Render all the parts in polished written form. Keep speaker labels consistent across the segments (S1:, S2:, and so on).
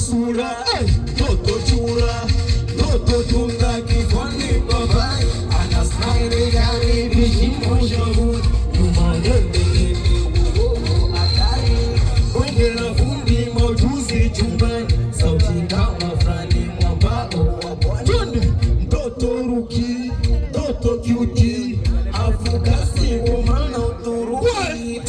S1: sura, toto chura, toto tunga kifani babai, ana smile gani vijimo shabu, yumadende atari, wengine fundi maujuzi chumbani, sauti kama frani mwambao wa pwani, mtoto ruki, toto kiuti, afukasi umana uturuki.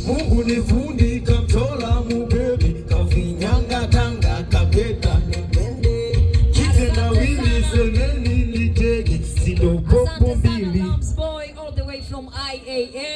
S1: Mungu ni fundi